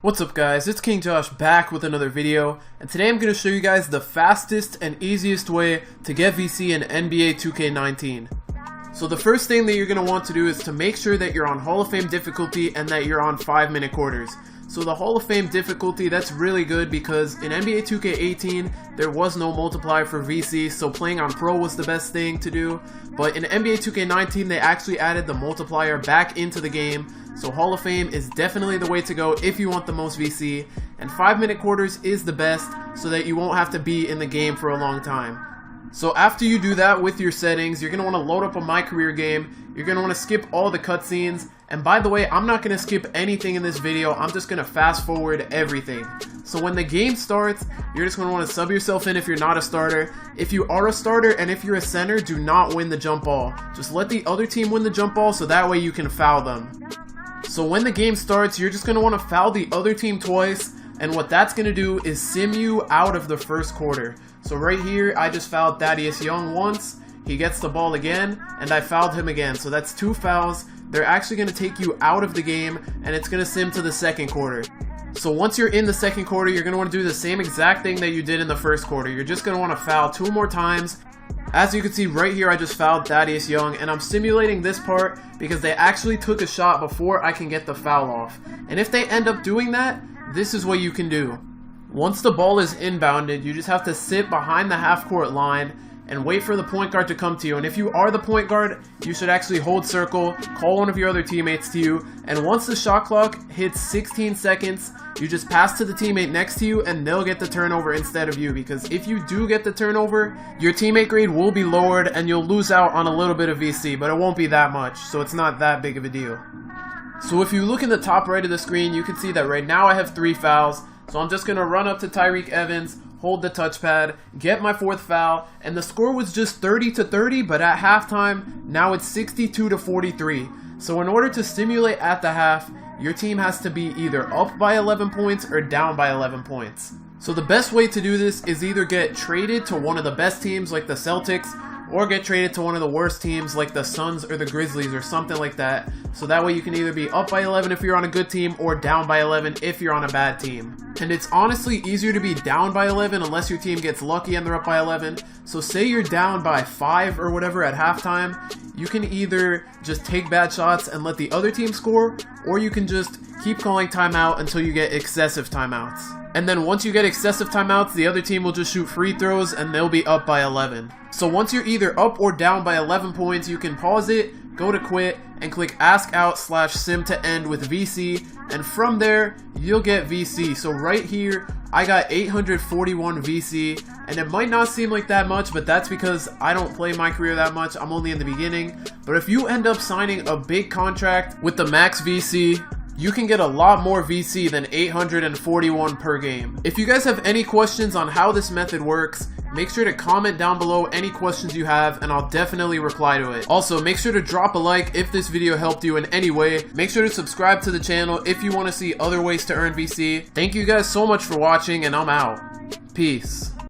What's up guys, it's King Josh back with another video, and today I'm going to show you guys the fastest and easiest way to get VC in NBA 2K19. So the first thing that you're going to want to do is to make sure that you're on Hall of Fame difficulty and that you're on 5-minute quarters. So the Hall of Fame difficulty, that's really good because in NBA 2K18 there was no multiplier for VC, so playing on Pro was the best thing to do. But in NBA 2K19 they actually added the multiplier back into the game. So Hall of Fame is definitely the way to go if you want the most VC, and 5-minute quarters is the best so that you won't have to be in the game for a long time. So after you do that with your settings, you're going to want to load up a My Career game, you're going to want to skip all the cutscenes, and by the way, I'm not going to skip anything in this video, I'm just going to fast forward everything. So when the game starts, you're just going to want to sub yourself in if you're not a starter. If you are a starter and if you're a center, do not win the jump ball. Just let the other team win the jump ball so that way you can foul them. So when the game starts, you're just going to want to foul the other team twice, and what that's going to do is sim you out of the first quarter. So right here, I just fouled Thaddeus Young once, he gets the ball again, and I fouled him again. So that's 2 fouls. They're actually going to take you out of the game, and it's going to sim to the second quarter. So once you're in the second quarter, you're going to want to do the same exact thing that you did in the first quarter. You're just going to want to foul 2 more times. As you can see right here, I just fouled Thaddeus Young, and I'm simulating this part because they actually took a shot before I can get the foul off. And if they end up doing that, this is what you can do. Once the ball is inbounded, you just have to sit behind the half-court line and wait for the point guard to come to you. And if you are the point guard, you should actually hold circle, call one of your other teammates to you, and once the shot clock hits 16 seconds, you just pass to the teammate next to you and they'll get the turnover instead of you, because if you do get the turnover, your teammate grade will be lowered and you'll lose out on a little bit of VC, but it won't be that much, so it's not that big of a deal. So if you look in the top right of the screen, you can see that right now I have 3 fouls, so I'm just going to run up to Tyreke Evans, hold the touchpad, get my 4th foul, and the score was just 30-30, but at halftime, now it's 62-43. So in order to simulate at the half, your team has to be either up by 11 points or down by 11 points. So the best way to do this is either get traded to one of the best teams like the Celtics, or get traded to one of the worst teams like the Suns or the Grizzlies or something like that. So that way you can either be up by 11 if you're on a good team or down by 11 if you're on a bad team. And it's honestly easier to be down by 11 unless your team gets lucky and they're up by 11. So say you're down by 5 or whatever at halftime, you can either just take bad shots and let the other team score, or you can just keep calling timeout until you get excessive timeouts. And then once you get excessive timeouts, the other team will just shoot free throws and they'll be up by 11. So once you're either up or down by 11 points, you can pause it, go to quit, and click ask out/sim to end with VC, and from there, you'll get VC. So right here, I got 841 VC, and it might not seem like that much, but that's because I don't play My Career that much, I'm only in the beginning. But if you end up signing a big contract with the max VC, you can get a lot more VC than 841 per game. If you guys have any questions on how this method works, make sure to comment down below any questions you have and I'll definitely reply to it. Also, make sure to drop a like if this video helped you in any way. Make sure to subscribe to the channel if you want to see other ways to earn VC. Thank you guys so much for watching, and I'm out. Peace.